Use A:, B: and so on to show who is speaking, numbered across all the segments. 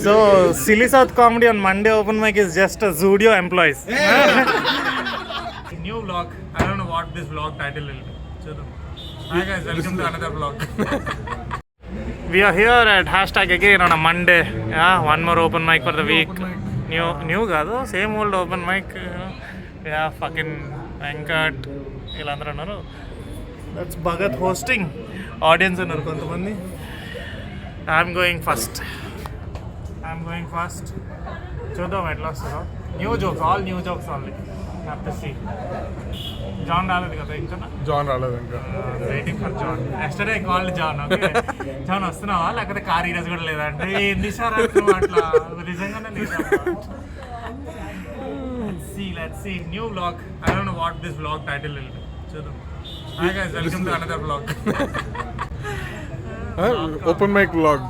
A: So, Silly South Comedy on Monday open mic is just a Zudio employees. New vlog. I don't know what this vlog title will be. Hi guys, welcome to another vlog. We are here at hashtag again on a Monday. Yeah, one more open mic for the week. New కాదు, same old open mic. Yeah, fucking Venkat వీళ్ళందరూ ఉన్నారు. That's Bhagat hosting. Audience ఉన్నారు కొంతమంది. I'm going first. చూద్దాం ఎట్లా వస్తుందో. New jokes, all new jokes only. Have to see. John రాలేదు కదా ఇంకా?
B: జాన్ రాలేదు ఇంకా.
A: Waiting for John. Yesterday called John. Okay, John వస్తున్నావా లేకపోతే కార్ ఈరోజు కూడా లేదంటే ఏంది సార్ అట్లా నిజంగానే లేదు. Let's see. New vlog. I don't know what this vlog title will be. చూద్దాం. Hi guys, welcome to another vlog.
B: Open mic vlog.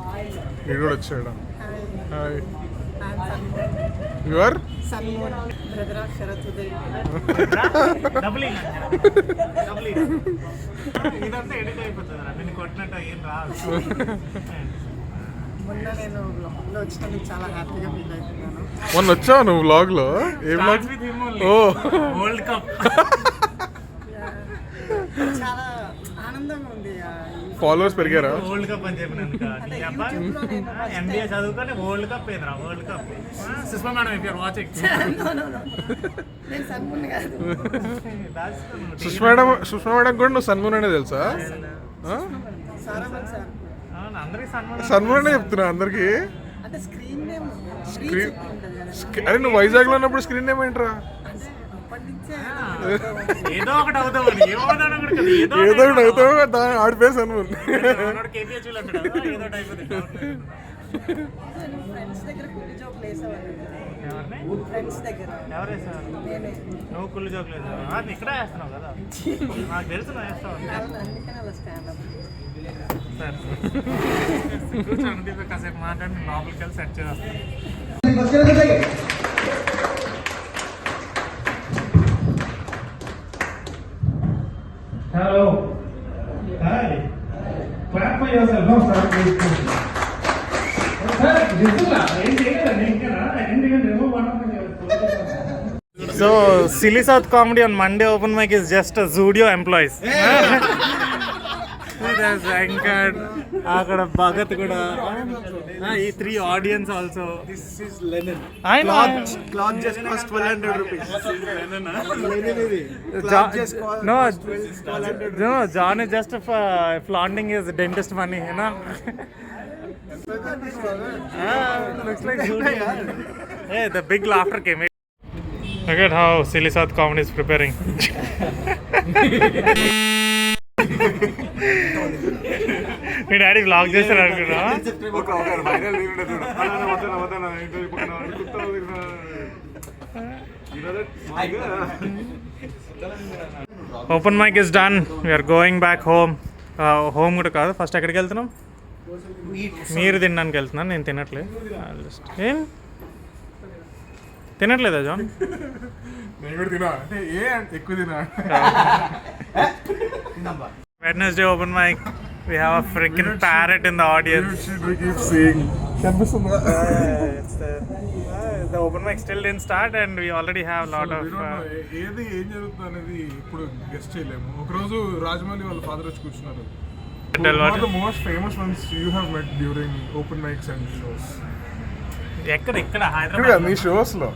B: ఇది కూడా వచ్చాడు. Hi. Your
C: Sanmoon, brother of Sharath Uday.
A: ఇదంతా ఎడిట్ అయిపోతుందిరా, నేను కొట్టినట్టు ఏం రాదు.
C: మొన్న నేను వ్లాగ్లో వచ్చినందుకు చాలా హ్యాపీగా ఫీల్ అవుతున్నాను.
B: మొన్న వచ్చావు నువ్వు వ్లాగ్ లో? ఏ వ్లాగ్? ఓ,
A: వరల్డ్ కప్.
C: చాలా ఆనందంగా ఉంది.
B: ఫాలోవర్స్ పెరిగారా?
A: వరల్డ్ కప్ అని చెప్పినందుక ఎంబీఏ చదువుకొని వరల్డ్ కప్ ఏదిరా? World cup. Sushma madam, if you're watching.
C: నేను సన్మూన్ కాదు.
B: సుష్మా మేడం కూడా నువ్వు సన్మూన్ అనే తెలుసా?
C: సారామన్ సార్.
A: అందరికి
B: సన్మూన్ అనే చెప్తున్నా అందరికి.
C: అంటే స్క్రీన్ నేమ్
B: అరే నువ్వు వైజాగ్ లో ఉన్నప్పుడు స్క్రీన్ నేమ్ ఏంట్రా?
A: ఏదో ఒకటి అవుతామని
B: ఏదో ఒకటి అవుతావు ఆడిపోయి సన్మూన్.
C: ఫ్రెండ్స్ దగ్గర కుల్లి జోక్ లేసేవాళ్ళు. ఫ్రెండ్స్ దగ్గర
A: ఎవరేసారు? నువ్వు కుళ్ళు జోక్ లేదు, ఇక్కడే వేస్తున్నావు కదా, నాకు తెలుసు నువ్వు వేస్తావు.
C: అందుకని అలా స్టాండప్.
A: సరే కూర్చోండి, కాసేపు మాట్లాడి లోపలికి వెళ్ళి సెట్ చేస్తాను. Hello. Hi. Clap for yourself. No, sir. So, Silly South Comedy on Monday open mic is just a Zudio employees. There's Venkat, అక్కడ భగత్ కూడా, ఈ 3 audience also.
D: This is Lenin.
A: I know.
D: Cloth just cost 1200 rupees.
A: Lenin
D: ఇది.
A: John,
D: just cost
A: no,
D: 1200 rupees.
A: no, John is just flaunting his dentist money, you know. Looks like Zudio. Hey, the big laughter came. Look at how Silly South Comedy is preparing. మీ daddy vlog చేస్తారు అనుకున్నా. Open mic is done. We're going back home. Home కూడా కాదు, first ఎక్కడికి వెళ్తున్నాం? మీరు తినడానికి వెళ్తున్నాను, నేను తినట్లేదు. ఏం తినట్లేదా John? Wednesday open mic. We have a freaking parrot in the audience. The open mic still didn't start and we already have a lot of.
B: ఏది ఏం జరుగుతుంది అనేది ఇప్పుడు గెస్ట్ చేయలేము. ఒకరోజు రాజమౌళి వాళ్ళ ఫాదర్ వచ్చి కూర్చున్నారు. One of the most famous ones you have met during open mics and shows.
A: ఇక్కడ హైదరాబాద్
B: మీ షోస్ లో?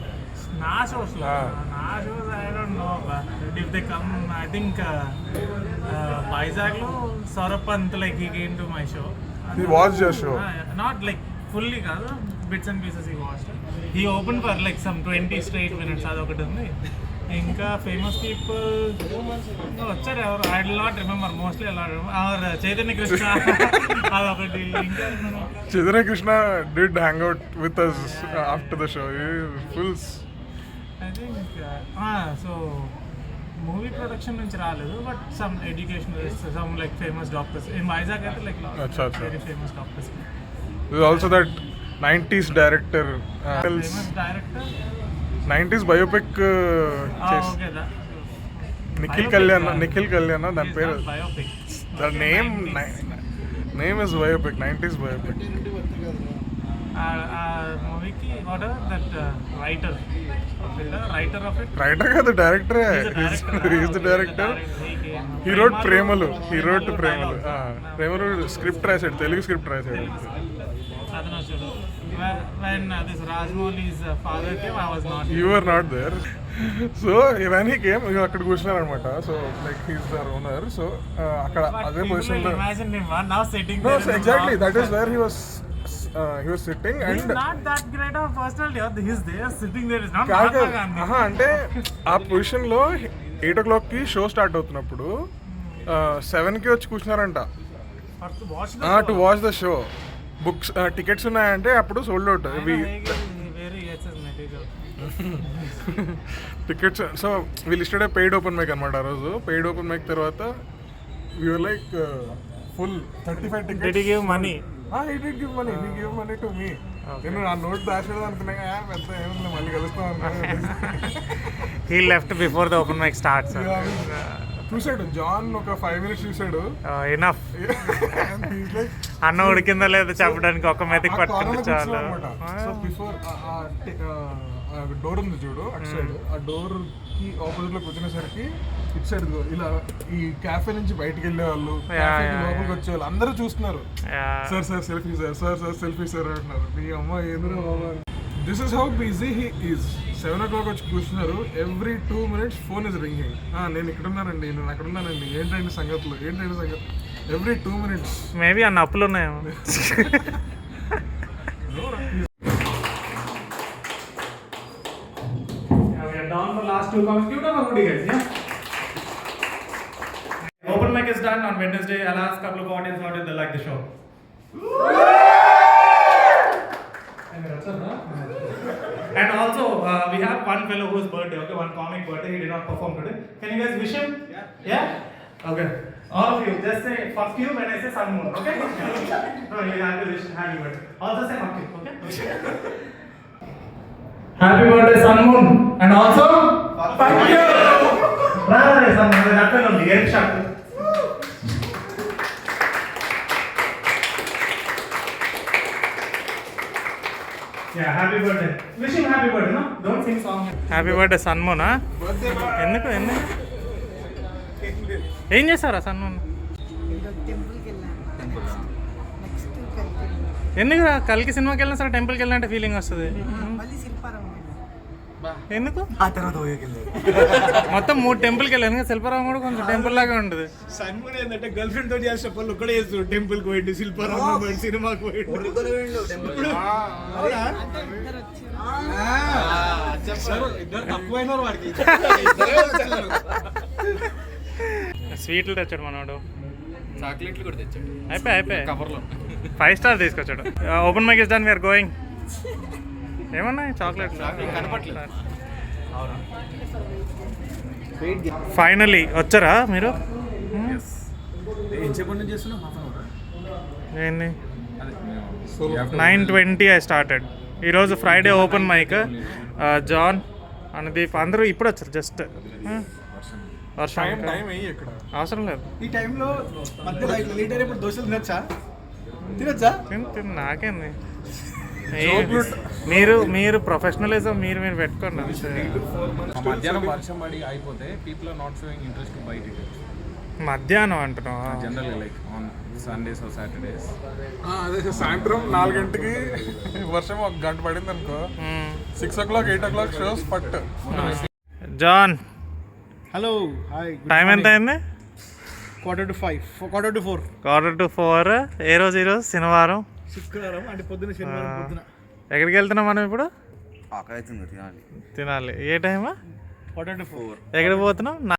A: నా shows I don't know, if they come I think Vizag లో Saurabh Pant like he came to my show.
B: He watched your show.
A: Not like fully కాదు, bits and pieces he watched. He opened for like some 20 straight minutes. అదొకటి ఉంది. ఇంకా famous people వచ్చారు ఎవరు, I will not remember, mostly Chaitanya Krishna అదొకటి. ఇంకా
B: Chaitanya Krishna did hang out with us after the show. Fools.
A: I think so movie production నుంచి రాలేదు, but some education, some like famous doctors in Vizag అయితే like very famous doctors.
B: Also that 90s director,
A: famous director
B: 90s biopic Nikhil Kalyan దాని పేరు.
A: Biopic.
B: The name is biopic, 90s biopic.
A: What that writer of it
B: writer కాదు, డైరెక్టరే. Is the director. He wrote Premalu. Premalu script రాశాడు, Telugu script రాశాడు.
A: అతను వచ్చాడు. When this Rajmouli's father came, I was not.
B: You were not there. So when he came, అక్కడ కూర్చున్నారు అనమాట. So like he's the owner. So అక్కడ అదే పొజిషన్ లో.
A: Imagine him now sitting
B: No,
A: there.
B: so exactly that is where he was sitting
A: He's
B: and
A: not that great of a personality. He's there sitting there. Is not
B: కాదు,
A: Mahatma Gandhi.
B: అంటే ఆ position లో 8 o'clock కి show start అవుతున్నప్పుడు 7 కి వచ్చి కూర్చున్నారంట.
A: Or to watch the
B: to watch the show. Books tickets ఉన్నాయంటే అప్పుడు సోల్డ్ అవుట్ ఇవి
A: very gets his material.
B: Tickets. So వీళ్ళు ఇష్టడే పెయిడ్ ఓపెన్ మైక్ అనమాట. ఆ రోజు పెయిడ్ ఓపెన్ మైక్ తర్వాత we're like full 35
A: Did he
B: tickets.
A: give money?
B: He did give money. He gave money to me. నేను ఆ note దాచేది అనుకున్నా, పెద్ద ఏముంది మళ్ళీ కలుస్తాం అనుకున్నా.
A: He left before the open mic starts.
B: చూసాడు జాన్ ఒక 5 minutes చూసాడు.
A: Enough. అన్న ఉడికిందో లేదో చెప్పడానికి ఒక మెతికి పట్టుకుంటే చాలు.
B: సో బిఫోర్ డోర్ ఉంది చూడు అటు సైడ్, ఆ డోర్ కి ఆపోజిట్ లో కూర్చునేసరికి ఇటు సైడ్ ఇలా ఈ క్యాఫే నుంచి బయటకు వెళ్ళే వాళ్ళు, లోపలికి వచ్చే వాళ్ళు అందరూ చూస్తున్నారు. Sir selfie sir selfie sir అంటున్నారు. మీ అమ్మ ఏంద్రా. This is how busy he is. 7 o'clock వచ్చి కూర్చున్నారు. Every 2 minutes phone is ringing. నేను ఇక్కడ ఉన్నానండి, నేను అక్కడ ఉన్నానండి, ఏంటండి సంగతులు. Every 2 minutes.
A: మేబీ అన్న అప్పులు ఉన్నాయేమో. Down for last 2 comments. Give them a hoodie, guys. Yeah. Open mic is done on Wednesday. I'll ask a couple of audience how did they like the show. And also, we have one fellow whose birthday. Okay, one comic birthday. He did not perform today. Can you guys wish him? Yeah. Okay. All of you, just say fuck you when I say sun moon. Okay. No, you have to wish happy birthday. Also say fuck you. Okay. Happy birthday, Sun Moon, and also fuck you. Brother, Sun Moon, that will only get shot. Yeah, happy birthday. Wish him happy birthday, no? Don't sing song. Happy birthday, Sun Moon, huh? ఎందుకు ఏం చేస్తారా sun moon?
C: టెంపుల్కి వెళ్ళాను. Next కలికి
A: ఎందుకు రా కల్కి సినిమాకి వెళ్ళినా సరే టెంపుల్కి వెళ్ళినట్టే ఫీలింగ్ వస్తుంది.
C: మళ్ళీ శిల్పారావు
A: ఎందుకు?
D: ఆ తర్వాత
A: మొత్తం 3 టెంపుల్కి వెళ్ళాను కదా. శిల్పారావు కూడా కొంచెం టెంపుల్ లాగా ఉంటుంది.
D: సన్మూన్ ఏంటంటే గర్ల్ ఫ్రెండ్ తోటి చేసిన పనులు ఒక్కడే చేస్తాడు. టెంపుల్ కి పోయిండు, శిల్పారావు పోయిండు, సినిమాకి పోయిండు. ఇద్దరు తక్కువైనారు వాడికి.
A: స్వీట్లు తెచ్చాడు మనోడు.
D: చాక్లెట్లు కూడా తెచ్చాడు.
A: అయిపోయి కవర్లో 5 star తీసుకొచ్చాడు. Open mic is done, we're going. ఏమన్నా చాక్లెట్
D: కనపట్లేదు.
A: ఫైనలీ వచ్చారా మీరు?
D: ఎంతసేపు నుంచి చేస్తున్నాం?
A: ఏంటి 9:20 ఐ స్టార్టెడ్. ఈరోజు Friday open mic. John Anudeep అందరూ ఇప్పుడు వచ్చారు. జస్ట్ వర్షం అవసరం లేదు.
D: ఈ టైంలో మధ్యలో లీటర్ ఇప్పుడు దోశలు తినొచ్చా?
A: నాకేంది, మీరు ప్రొఫెషనలిజం మీరు పెట్టుకోండి.
E: మధ్యాహ్నం వర్షం పడి అయిపోతే people are not showing interest to buy tickets.
A: మధ్యాహ్నం అంటున్నావా?
E: Generally like on Sundays or Saturdays.
B: అదే సాయంత్రం 4 గంటకి వర్షం 1 గంట పడింది అనుకో, 6 o'clock 8 o'clock షోస్ పట్టు.
A: John
D: hello, hi.
A: టైం ఎంత అయింది?
D: 4:45, 4:45.
A: 4:45. ఏ రోజు? ఈరోజు శనివారం,
D: శుక్రవారం అంటే పొద్దున, శనివారం పొద్దున.
A: ఎక్కడికి వెళ్తున్నాం మనం ఇప్పుడు?
E: ఆకలి అవుతుంది, తినాలి.
A: తినాలి. ఏ టైమా?
D: 4:45.
A: ఎక్కడికి పోతున్నాం?